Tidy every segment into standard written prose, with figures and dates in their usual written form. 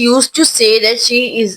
used to say that she is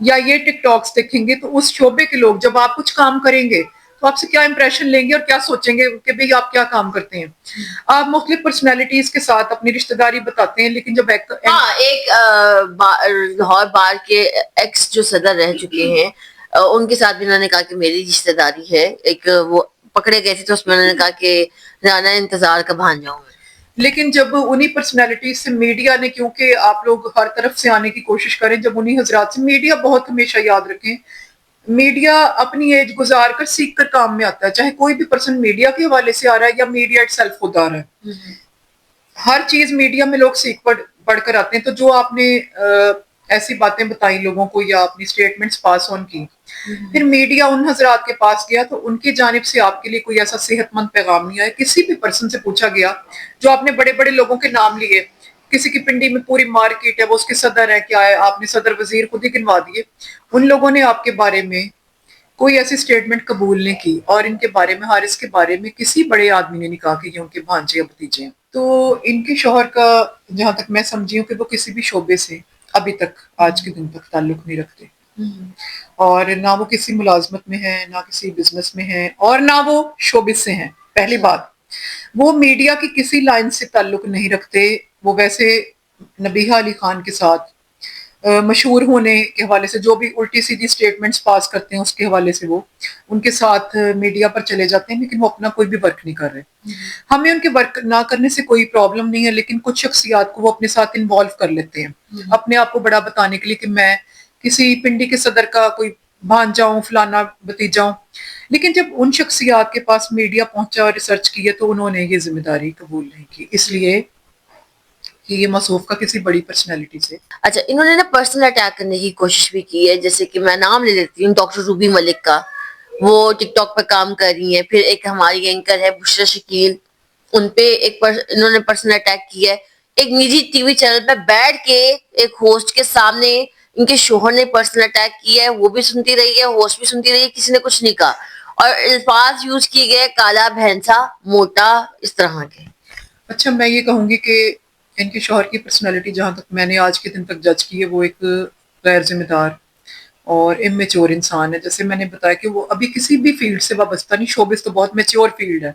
یا یہ ٹک ٹاکس دیکھیں گے تو اس شعبے کے لوگ جب آپ کچھ کام کریں گے تو آپ سے کیا امپریشن لیں گے اور کیا سوچیں گے کہ بھئی آپ کیا کام کرتے ہیں. آپ مختلف پرسنالٹیز کے ساتھ اپنی رشتہ داری بتاتے ہیں لیکن جب ایک لاہور بار کے ایکس جو صدر رہ چکے ہیں ان کے ساتھ بھی انہوں نے کہا کہ میری رشتہ داری ہے. ایک وہ پکڑے گئے تھے تو اس میں انہوں نے کہا کہ رانا انتظار کا بھانجا ہوں میں. لیکن جب انہی پرسنالٹیز سے میڈیا نے, کیونکہ آپ لوگ ہر طرف سے آنے کی کوشش کریں, جب انہی حضرات سے میڈیا بہت ہمیشہ یاد رکھیں, میڈیا اپنی ایج گزار کر سیکھ کر کام میں آتا ہے, چاہے کوئی بھی پرسن میڈیا کے حوالے سے آ رہا ہے یا میڈیا اٹ سیلف خود آ رہا ہے. ہر چیز میڈیا میں لوگ سیکھ پڑھ کر آتے ہیں. تو جو آپ نے ایسی باتیں بتائیں لوگوں کو یا اپنی سٹیٹمنٹس پاس آن کی, پھر میڈیا ان حضرات کے پاس گیا تو ان کی جانب سے آپ کے لیے کوئی ایسا صحت مند پیغام نہیں آیا. کسی بھی پرسن سے پوچھا گیا, جو آپ نے بڑے بڑے لوگوں کے نام لیے, کسی کی پنڈی میں پوری مارکیٹ ہے, وہ اس کے صدر ہے, کیا ہے, آپ نے صدر وزیر خود ہی گنوا دیے, ان لوگوں نے آپ کے بارے میں کوئی ایسی سٹیٹمنٹ قبول نہیں کی. اور ان کے بارے میں, حارث کے بارے میں کسی بڑے آدمی نے نہیں کہا کہ یہ ان کے بھانجے یا بھتیجے ہیں. تو ان کے شوہر کا جہاں تک میں سمجھی ہوں کہ وہ کسی بھی شعبے سے ابھی تک آج کے دن تک تعلق نہیں رکھتے, اور نہ وہ کسی ملازمت میں ہیں, نہ کسی بزنس میں ہیں, اور نہ وہ شوبز سے ہیں. پہلی بات, وہ میڈیا کی کسی لائن سے تعلق نہیں رکھتے. وہ ویسے نبیہہ علی خان کے ساتھ مشہور ہونے کے حوالے سے جو بھی الٹی سیدھی سٹیٹمنٹس پاس کرتے ہیں اس کے حوالے سے وہ ان کے ساتھ میڈیا پر چلے جاتے ہیں, لیکن وہ اپنا کوئی بھی ورک نہیں کر رہے. ہمیں ان کے ورک نہ کرنے سے کوئی پرابلم نہیں ہے, لیکن کچھ شخصیات کو وہ اپنے ساتھ انوالو کر لیتے ہیں اپنے آپ کو بڑا بتانے کے لیے کہ میں کسی پنڈی کے صدر کا کوئی بھانجا ہوں, فلانا بھتیجا ہوں. لیکن جب ان شخصیات کے پاس میڈیا پہنچا اور ریسرچ کی ہے تو انہوں نے یہ ذمہ داری قبول نہیں کی, اس لیے کہ یہ موصوف کا کسی بڑی پرسنالٹی سے. اچھا, انہوں نے نا پرسنل اٹیک کرنے کی کوشش بھی کی ہے, جیسے کہ میں نام لے لیتی ہوں ڈاکٹر روبی ملک کا, وہ ٹک ٹاک پہ کام کر رہی ہیں. پھر ایک ہماری اینکر ہے بشرا شکیل, ان پہ انہوں نے پرسنل اٹیک کیا ہے. ایک نجی ٹی وی چینل پہ بیٹھ کے ایک ہوسٹ کے سامنے ان کے شوہر نے پرسنل اٹیک کیا ہے, وہ بھی سنتی رہی ہے, ہوسٹ بھی سنتی رہی ہے, کسی نے کچھ نہیں کہا. اور الفاظ یوز کیے گئے کالا بھینسا, موٹا, اس طرح کے. اچھا, میں یہ کہوں گی کہ ان کے شوہر کی پرسنالٹی جہاں تک میں نے آج کے دن تک جج کی ہے, وہ ایک غیر ذمہ دار اور امیچور انسان ہے. جیسے میں نے بتایا کہ وہ ابھی کسی بھی فیلڈ سے وابستہ نہیں, شوبز تو بہت میچور فیلڈ ہے.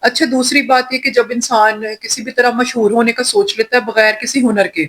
اچھا, دوسری بات یہ کہ جب انسان کسی بھی طرح مشہور ہونے کا سوچ لیتا ہے بغیر کسی ہنر کے,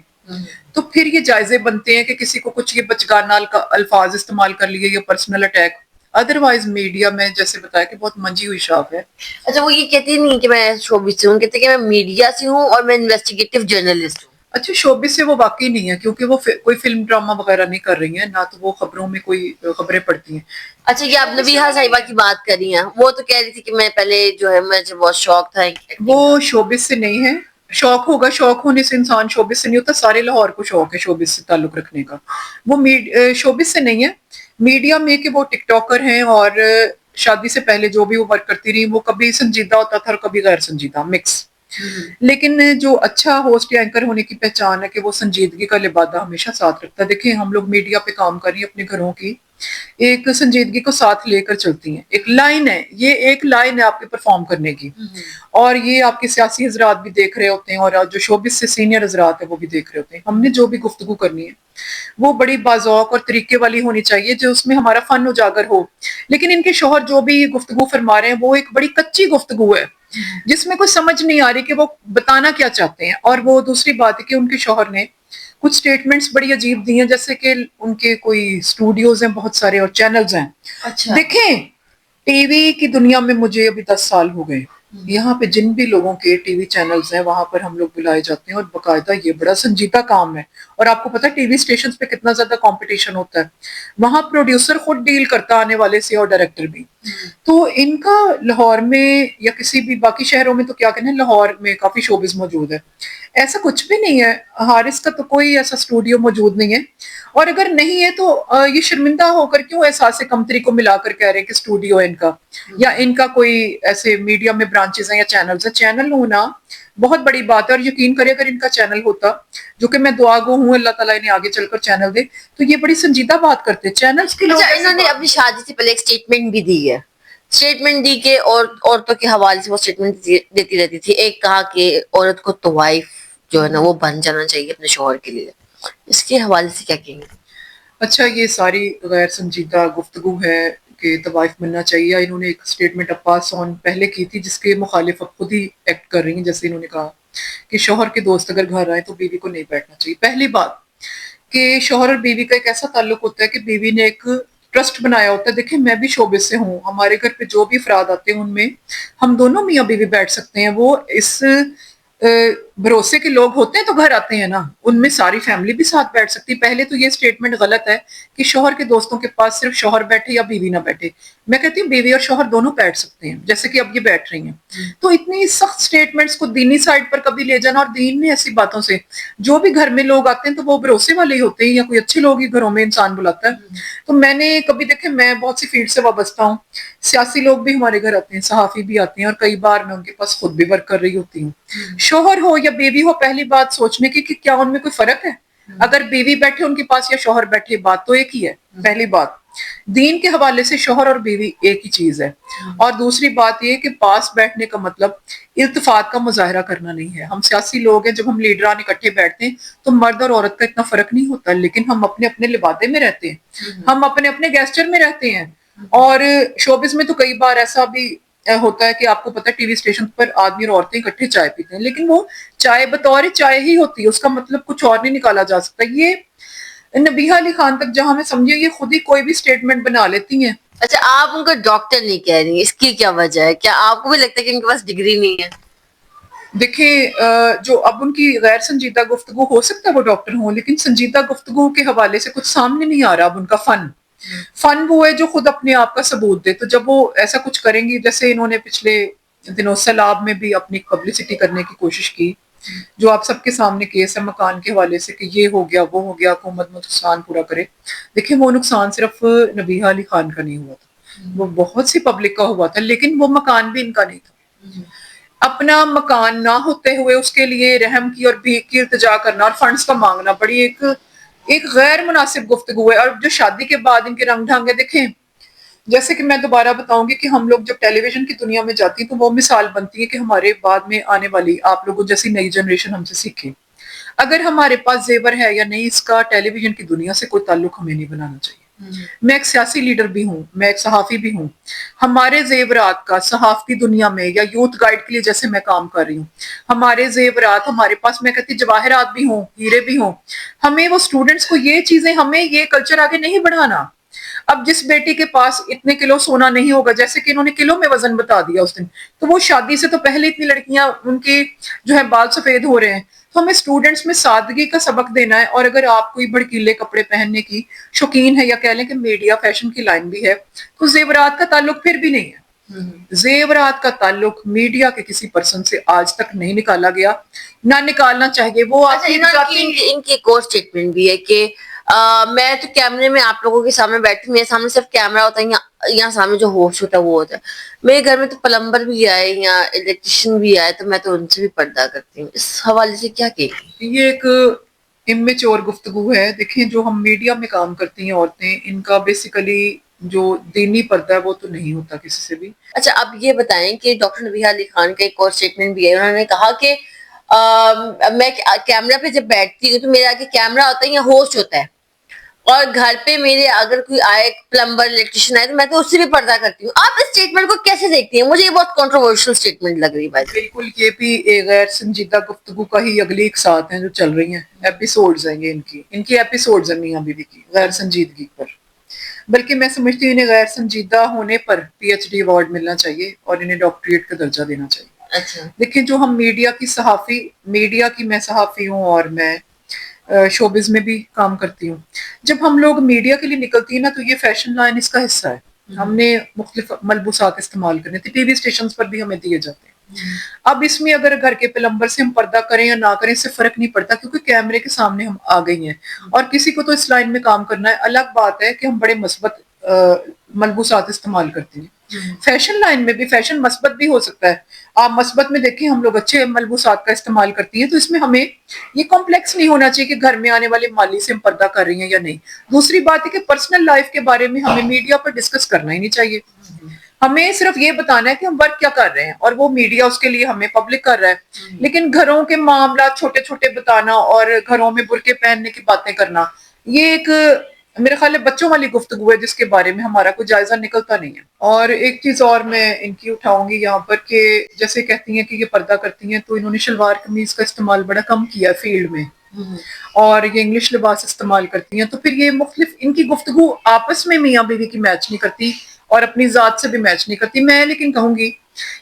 تو پھر یہ جائزے بنتے ہیں کہ کسی کو کچھ یہ بچگانہ الفاظ استعمال کر لیے یا پرسنل اٹیک. ادروائز میڈیا میں جیسے بتایا کہ بہت منجی ہوئی شاپ ہے. اچھا, وہ یہ کہتی نہیں کہ میں شوبز سے ہوں, کہتے کہ میں میڈیا سے ہوں اور میں انویسٹیگیٹو جرنلسٹ ہوں. اچھا, شوبز سے وہ واقعی نہیں ہے کیونکہ وہ کوئی فلم ڈرامہ وغیرہ نہیں کر رہی ہیں, نہ تو وہ خبروں میں کوئی خبریں پڑھتی ہیں. اچھا, یہ آپ نبیہہ صاحبہ کی بات کر رہی ہیں, وہ تو کہہ رہی تھی کہ میں پہلے جو ہے مجھے بہت شوق تھا. وہ شوبز سے نہیں ہے. شوق ہوگا, شوق ہونے سے انسان شوبز سے نہیں ہوتا. سارے لاہور کو شوق ہے شوبز سے تعلق رکھنے کا. وہ شوبز سے نہیں ہے, میڈیا میں کہ وہ ٹک ٹاکر ہیں, اور شادی سے پہلے جو بھی وہ ورک کرتی رہی وہ کبھی سنجیدہ ہوتا تھا اور کبھی غیر سنجیدہ, مکس. لیکن جو اچھا ہوسٹ یا اینکر ہونے کی پہچان ہے کہ وہ سنجیدگی کا لبادہ ہمیشہ ساتھ رکھتا ہے. دیکھیں, ہم لوگ میڈیا پہ کام کر رہی ہیں, اپنے گھروں کی ایک سنجیدگی کو ساتھ لے کر چلتی ہیں. ایک لائن ہے, یہ ایک لائن ہے آپ کے پرفارم کرنے کی, اور یہ آپ کے سیاسی حضرات بھی دیکھ رہے ہوتے ہیں, اور جو شوبز سے سینئر حضرات ہیں وہ بھی دیکھ رہے ہوتے ہیں. ہم نے جو بھی گفتگو کرنی ہے وہ بڑی باذوق اور طریقے والی ہونی چاہیے, جو اس میں ہمارا فن اجاگر ہو. لیکن ان کے شوہر جو بھی گفتگو فرما رہے ہیں وہ ایک بڑی کچی گفتگو ہے جس میں کوئی سمجھ نہیں آ رہی کہ وہ بتانا کیا چاہتے ہیں. اور وہ دوسری بات ہے کہ ان کے شوہر نے کچھ سٹیٹمنٹس بڑی عجیب دی ہیں, جیسے کہ ان کے کوئی اسٹوڈیوز ہیں بہت سارے اور چینلز ہیں. اچھا, دیکھیں, ٹی وی کی دنیا میں مجھے ابھی 10 سال ہو گئے. یہاں پہ جن بھی لوگوں کے ٹی وی چینلز ہیں وہاں پر ہم لوگ بلائے جاتے ہیں, اور باقاعدہ یہ بڑا سنجیدہ کام ہے. اور آپ کو پتہ ہے ٹی وی اسٹیشنز پہ کتنا زیادہ کمپٹیشن ہوتا ہے. وہاں پروڈیوسر خود ڈیل کرتا آنے والے سے, اور ڈائریکٹر بھی. تو ان کا لاہور میں یا کسی بھی باقی شہروں میں تو کیا کہنا ہے, لاہور میں کافی شوبز موجود ہے. ایسا کچھ بھی نہیں ہے. حارث کا تو کوئی ایسا اسٹوڈیو موجود نہیں ہے, اور اگر نہیں ہے تو یہ شرمندہ ہو کر کیوں احساس کمتری کو ملا کر کہہ رہے ہیں کہ اسٹوڈیو ہے ان کا, یا ان کا کوئی ایسے میڈیا میں برانچز ہیں یا چینلز ہیں. چینل ہونا بہت بڑی بات ہے, اور یقین کرے اگر ان کا چینل ہوتا, جو کہ میں دعا گو ہوں اللہ تعالیٰ انہیں آگے چل کر چینل دے, تو یہ بڑی سنجیدہ بات کرتے. چینلز کے لوگ انہوں نے اپنی شادی سے پہلے ایک اسٹیٹمنٹ بھی دی ہے, اسٹیٹمنٹ دی کہ عورتوں کے حوالے سے وہ اسٹیٹمنٹ دیتی رہتی تھی. ایک کہا کہ عورت کو تو وائف جو ہے نا وہ بن جانا چاہیے اپنے شوہر کے لیے. اس کے حوالے سے کیا کہیں گے؟ اچھا یہ ساری غیر سنجیدہ گفتگو ہے کہ طوائف ملنا چاہیے. انہوں نے ایک اسٹیٹمنٹ عباس آن پہلے کی تھی جس کے مخالف اب خود ہی ایکٹ کر رہی ہیں. جیسے انہوں نے کہا کہ شوہر کے دوست اگر گھر آئے تو بیوی کو نہیں بیٹھنا چاہیے. پہلی بات کہ شوہر اور بیوی کا ایک ایسا تعلق ہوتا ہے کہ بیوی نے ایک ٹرسٹ بنایا ہوتا ہے. دیکھیں میں بھی شعبے سے ہوں, ہمارے گھر پہ جو بھی افراد آتے ہیں ان میں ہم دونوں میاں بیوی بیٹھ سکتے ہیں. وہ اس بھروسے کے لوگ ہوتے ہیں تو گھر آتے ہیں نا, ان میں ساری فیملی بھی ساتھ بیٹھ سکتی. پہلے تو یہ سٹیٹمنٹ غلط ہے کہ شوہر کے دوستوں کے پاس صرف شوہر بیٹھے یا بیوی نہ بیٹھے. میں کہتی ہوں بیوی اور شوہر دونوں بیٹھ سکتے ہیں جیسے کہ اب یہ بیٹھ رہی ہیں. تو اتنی سخت سٹیٹمنٹس کو دینی سائڈ پر کبھی لے جانا, اور دین نے ایسی باتوں سے جو بھی گھر میں لوگ آتے ہیں تو وہ بھروسے والے ہی ہوتے ہیں یا کوئی اچھے لوگ ہی گھروں میں انسان بلاتا ہے. تو میں نے کبھی دیکھے, میں بہت سی فیلڈ سے وابستہ ہوں, سیاسی لوگ بھی ہمارے گھر آتے ہیں, صحافی بھی آتے ہیں, اور کئی بار میں ان کے پاس خود بھی ورک کر رہی ہوتی ہوں. شوہر ہو یا بیوی ہو, پہلی بات سوچنے کی کہ کیا ان میں کوئی فرق ہے. اگر بیوی بیٹھے ان کے پاس یا شوہر بیٹھے بات تو ایک ہی ہے. پہلی بات دین کے حوالے سے شوہر اور بیوی ایک ہی چیز ہے. اور دوسری بات یہ کہ پاس بیٹھنے کا مطلب التفات کا مظاہرہ کرنا نہیں ہے. ہم سیاسی لوگ ہیں, جب ہم لیڈران اکٹھے بیٹھتے ہیں تو مرد اور عورت کا اتنا فرق نہیں ہوتا, لیکن ہم اپنے اپنے لبادے میں رہتے ہیں, ہم اپنے اپنے گیسچر میں رہتے ہیں. اور شوبز میں تو کئی بار ایسا بھی ہوتا ہے کہ آپ کو پتہ ہے ٹی وی اسٹیشن پر آدمی اور عورتیں اکٹھے چائے پیتے ہیں, لیکن وہ چائے بطور چائے ہی ہوتی ہے, اس کا مطلب کچھ اور نہیں نکالا جا سکتا. یہ نبیہہ علی خان تک جہاں میں سمجھے یہ خود ہی کوئی بھی سٹیٹمنٹ بنا لیتی ہیں. اچھا آپ ان کو ڈاکٹر نہیں کہہ رہی, اس کی کیا وجہ ہے؟ کیا آپ کو بھی لگتا ہے کہ ان کے پاس ڈگری نہیں ہے؟ دیکھیں جو اب ان کی غیر سنجیدہ گفتگو, ہو سکتا ہے وہ ڈاکٹر ہوں, لیکن سنجیدہ گفتگو کے حوالے سے کچھ سامنے نہیں آ رہا. اب ان کا فن وہ ہے جو خود اپنے آپ کا ثبوت دے. تو جب وہ ایسا کچھ کریں گی, جیسے انہوں نے پچھلے دنوں سیلاب میں بھی اپنی پبلسٹی کرنے کی کوشش کی, جو آپ سب کے سامنے کیس ہے مکان کے حوالے سے کہ یہ ہو گیا وہ ہو گیا, حکومت نقصان پورا کرے. دیکھیں وہ نقصان صرف نبیہہ علی خان کا نہیں ہوا تھا, وہ بہت سی پبلک کا ہوا تھا, لیکن وہ مکان بھی ان کا نہیں تھا. اپنا مکان نہ ہوتے ہوئے اس کے لیے رحم کی اور بھیک کی التجا کرنا اور فنڈز کا مانگنا بڑی ایک غیر مناسب گفتگو ہے. اور جو شادی کے بعد ان کے رنگ ڈھنگ ہے, دیکھیں جیسے کہ میں دوبارہ بتاؤں گی کہ ہم لوگ جب ٹیلی ویژن کی دنیا میں جاتی ہیں تو وہ مثال بنتی ہے کہ ہمارے بعد میں آنے والی آپ لوگوں جیسی نئی جنریشن ہم سے سیکھے. اگر ہمارے پاس زیور ہے یا نہیں, اس کا ٹیلی ویژن کی دنیا سے کوئی تعلق ہمیں نہیں بنانا چاہیے. میں ایک سیاسی لیڈر بھی ہوں, میں ایک صحافی بھی ہوں. ہمارے زیورات کا صحافتی دنیا میں یا یوتھ گائیڈ کے لیے جیسے میں کام کر رہی ہوں, ہمارے زیورات ہمارے پاس میں کہتی جواہرات بھی ہوں, ہیرے بھی ہوں, ہمیں وہ اسٹوڈنٹس کو یہ چیزیں, ہمیں یہ کلچر آگے نہیں بڑھانا. اب جس بیٹی کے پاس اتنے کلو سونا نہیں ہوگا, جیسے کہ انہوں نے کلو میں وزن بتا دیا اس دن, تو وہ شادی سے تو پہلے اتنی لڑکیاں ان کے جو ہے بال سفید ہو رہے ہیں. تو ہمیں اسٹوڈنٹس میں سادگی کا سبق دینا ہے. اور اگر آپ کوئی بھڑکیلے کپڑے پہننے کی شوقین ہے یا کہہ لیں کہ میڈیا فیشن کی لائن بھی ہے, تو زیورات کا تعلق پھر بھی نہیں ہے. زیورات کا تعلق میڈیا کے کسی پرسن سے آج تک نہیں نکالا گیا, نہ نکالنا چاہیے. وہ آپ ان کی ایک اور اسٹیٹمنٹ بھی ہے کہ میں تو کیمرے میں آپ لوگوں کے سامنے بیٹھی, میرے سامنے صرف کیمرہ ہوتا ہے, یہاں سامنے جو ہوسٹ ہوتا ہے وہ ہوتا ہے. میرے گھر میں تو پلمبر بھی آئے یا الیکٹریشین بھی آئے تو میں تو ان سے بھی پردہ کرتی ہوں. اس حوالے سے کیا کہیں گی؟ یہ ایک امیچور گفتگو ہے. دیکھیں جو ہم میڈیا میں کام کرتی ہیں عورتیں, ان کا بیسیکلی جو دینی پردہ ہے وہ تو نہیں ہوتا کسی سے بھی. اچھا اب یہ بتائیں کہ ڈاکٹر نبیہہ علی خان کا ایک اور اسٹیٹمنٹ بھی ہے, انہوں نے کہا کہ میں کیمرہ پہ جب بیٹھتی ہوں تو میرا آگے کیمرہ ہوتا ہے یا ہوسٹ ہوتا ہے, اور گھر پہ میرے اگر کوئی آئے پلمبر الیکٹریشین آئے تو میں تو اس سے بھی پردہ کرتی ہوں. آپ اس اسٹیٹمنٹ کو کیسے دیکھتی ہیں؟ مجھے یہ بہت کنٹروورشل اسٹیٹمنٹ لگ رہی ہے. بالکل یہ بھی ایک غیر سنجیدہ گفتگو کا ہی اگلی ایک ساتھ ہیں جو چل رہی ہیں, ایپیسوڈز ہیں یہ, ان کی ایپیسوڈز ہیں میاں بیوی کی غیر سنجیدگی پر. بلکہ میں سمجھتی ہوں انہیں غیر سنجیدہ ہونے پر پی ایچ ڈی ایوارڈ ملنا چاہیے اور انہیں ڈاکٹریٹ کا درجہ دینا چاہیے. اچھا دیکھیں جو ہم میڈیا کی میں صحافی ہوں اور میں شوبز میں بھی کام کرتی ہوں. جب ہم لوگ میڈیا کے لیے نکلتی ہیں نا تو یہ فیشن لائن اس کا حصہ ہے. ہم نے مختلف ملبوسات استعمال کرنے تھے, ٹی وی اسٹیشنز پر بھی ہمیں دیے جاتے ہیں. اب اس میں اگر گھر کے پلمبر سے ہم پردہ کریں یا نہ کریں اس سے فرق نہیں پڑتا, کیونکہ کیمرے کے سامنے ہم آ گئی ہیں. اور کسی کو تو اس لائن میں کام کرنا ہے. الگ بات ہے کہ ہم بڑے مثبت ملبوسات استعمال کرتے ہیں. فیشن لائن میں بھی فیشن مثبت بھی ہو سکتا ہے. آپ مثبت میں دیکھیں ہم لوگ اچھے ملبوسات کا استعمال کرتی ہیں, تو اس میں ہمیں یہ کمپلیکس نہیں ہونا چاہیے کہ گھر میں آنے والے مالی سے ہم پردہ کر رہی ہیں یا نہیں. دوسری بات ہے کہ پرسنل لائف کے بارے میں ہمیں میڈیا پر ڈسکس کرنا ہی نہیں چاہیے. ہمیں صرف یہ بتانا ہے کہ ہم ورک کیا کر رہے ہیں, اور وہ میڈیا اس کے لیے ہمیں پبلک کر رہا ہے. لیکن گھروں کے معاملات چھوٹے چھوٹے بتانا اور گھروں میں برقعے پہننے کی باتیں کرنا, یہ ایک میرا خیال ہے بچوں والی گفتگو ہے جس کے بارے میں ہمارا کوئی جائزہ نکلتا نہیں ہے. اور ایک چیز اور میں ان کی اٹھاؤں گی یہاں پر کہ جیسے کہتی ہیں کہ یہ پردہ کرتی ہیں تو انہوں نے شلوار قمیض کا استعمال بڑا کم کیا فیلڈ میں, اور یہ انگلش لباس استعمال کرتی ہیں, تو پھر یہ مختلف ان کی گفتگو آپس میں میاں بیوی کی میچ نہیں کرتی اور اپنی ذات سے بھی میچ نہیں کرتی. میں لیکن کہوں گی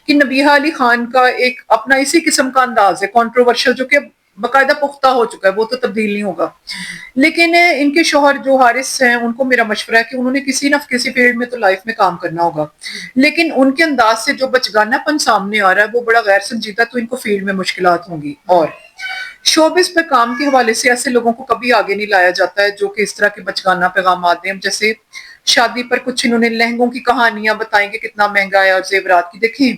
کہ نبیہہ علی خان کا ایک اپنا اسی قسم کا انداز ہے کنٹروورشل, جو کہ باقاعدہ پختہ ہو چکا ہے, وہ تو تبدیل نہیں ہوگا. لیکن ان کے شوہر جو حارث ہیں ان کو میرا مشورہ ہے کہ انہوں نے کسی نہ کسی فیلڈ میں تو لائف میں کام کرنا ہوگا, لیکن ان کے انداز سے جو بچگانہ پن سامنے آ رہا ہے وہ بڑا غیر سنجیدہ, تو ان کو فیلڈ میں مشکلات ہوں گی. اور شوبز پہ کام کے حوالے سے ایسے لوگوں کو کبھی آگے نہیں لایا جاتا ہے جو کہ اس طرح کے بچگانہ پیغامات دیں. جیسے شادی پر کچھ انہوں نے لہنگوں کی کہانیاں بتائیں کہ کتنا مہنگا ہے, اور زیورات کی. دیکھیں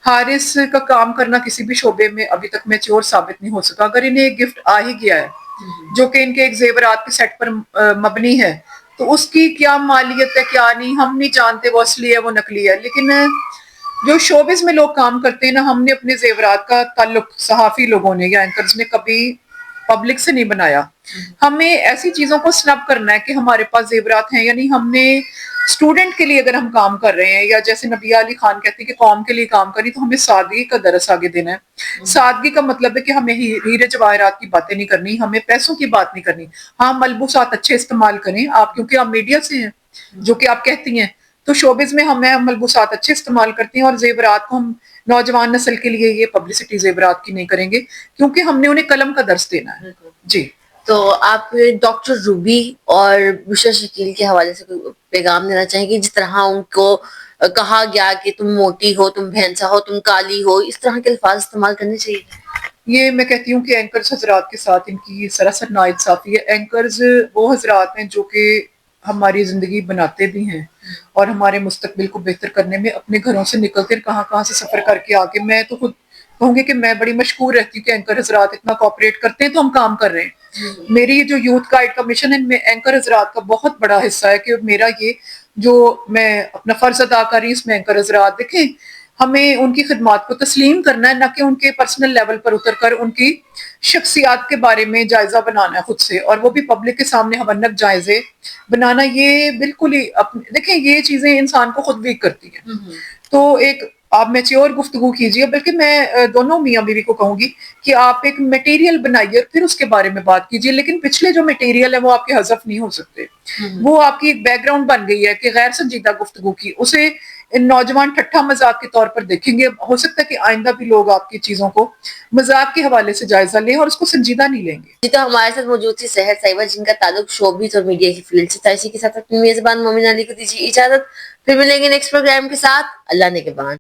حارث کا کام کرنا کسی بھی شعبے میں ابھی تک میچور ثابت نہیں ہو سکا. اگر انہیں ایک گفٹ آ ہی گیا ہے جو کہ ان کے ایک زیورات کے سیٹ پر مبنی ہے, تو اس کی کیا مالیت ہے کیا نہیں ہم نہیں جانتے, وہ اصلی ہے وہ نقلی ہے. لیکن جو شوبز میں لوگ کام کرتے ہیں نا, ہم نے اپنے زیورات کا تعلق صحافی لوگوں نے یا اینکرز نے کبھی پبلک سے نہیں بنایا. ہمیں ایسی چیزوں کو سنب کرنا ہے کہ ہمارے پاس زیورات ہیں, یعنی ہم نے اسٹوڈنٹ کے لیے اگر ہم کام کر رہے ہیں, یا جیسے نبیہہ علی خان کہتے ہیں کہ قوم کے لیے کام کری, تو ہمیں سادگی کا درس آگے دینا ہے. سادگی کا مطلب ہے کہ ہمیں ہیرے جواہرات کی باتیں نہیں کرنی, ہمیں پیسوں کی بات نہیں کرنی. ہاں ملبوسات اچھے استعمال کریں آپ, کیونکہ آپ میڈیا سے ہیں جو کہ آپ کہتی ہیں, تو شوبز میں ہمیں ملبوسات اچھے استعمال کرتی ہیں, اور زیورات کو ہم نوجوان نسل کے لیے یہ پبلسٹی زیورات کی نہیں کریں گے, کیونکہ ہم نے انہیں قلم کا درس دینا ہے. جی تو آپ ڈاکٹر روبی اور بشرا شکیل کے حوالے سے کوئی پیغام دینا چاہیں گے, جس طرح ان کو کہا گیا کہ تم موٹی ہو, تم بھینسا ہو, تم کالی ہو, اس طرح کے الفاظ استعمال کرنے چاہیے؟ یہ میں کہتی ہوں کہ اینکرز حضرات کے ساتھ ان کی سراسر ناانصافی ہے. اینکرز وہ حضرات ہیں جو کہ ہماری زندگی بناتے بھی ہیں اور ہمارے مستقبل کو بہتر کرنے میں اپنے گھروں سے نکلتے کہاں کہاں سے سفر کر کے آ کے, میں تو خود کہوں گی کہ میں بڑی مشکور رہتی ہوں کہ اینکر حضرات اتنا کوآپریٹ کرتے ہیں تو ہم کام کر رہے ہیں. میری جو یوتھ گائیڈ کا مشن ہے, میں اینکر حضرات کا بہت بڑا حصہ ہے کہ میرا یہ جو میں اپنا فرض ادا کر رہی ہوں اس میں اینکر حضرات دیکھیں ہمیں ان کی خدمات کو تسلیم کرنا ہے, نہ کہ ان کے پرسنل لیول پر اتر کر ان کی شخصیات کے بارے میں جائزہ بنانا ہے خود سے, اور وہ بھی پبلک کے سامنے ہونک جائزے بنانا. یہ بالکل ہی دیکھیں یہ چیزیں انسان کو خود ویک کرتی ہیں. تو ایک آپ میچیور گفتگو کیجیے, بلکہ میں دونوں میاں بیوی کو کہوں گی کہ آپ ایک میٹیریل بنائیے پھر اس کے بارے میں بات کیجیے, لیکن پچھلے جو میٹیریل ہے وہ آپ کے حذف نہیں ہو سکتے. وہ آپ کی ایک بیک گراؤنڈ بن گئی ہے کہ غیر سنجیدہ گفتگو کی, اسے نوجوان ٹھٹھا مذاق کے طور پر دیکھیں گے. ہو سکتا ہے کہ آئندہ بھی لوگ آپ کی چیزوں کو مذاق کے حوالے سے جائزہ لیں اور اس کو سنجیدہ نہیں لیں گے. جی, تو ہمارے ساتھ موجود تھی سحر صاحبہ جن کا تعلق شوبز اور میڈیا کی فیلڈ سے تھا. اسی کے ساتھ اپنی میزبان مومن علی کو دیجیے اجازت, پھر ملیں گے نیکسٹ پروگرام کے ساتھ. اللہ نگہبان.